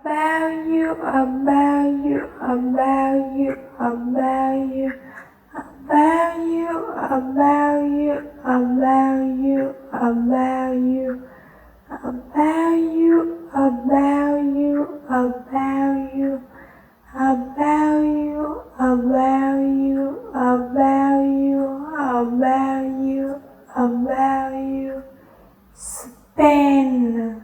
value, a value, a value, a value, a value, a value, a value, a value, a value, a value, a value, a value, a value, a value, a value, a value, spend,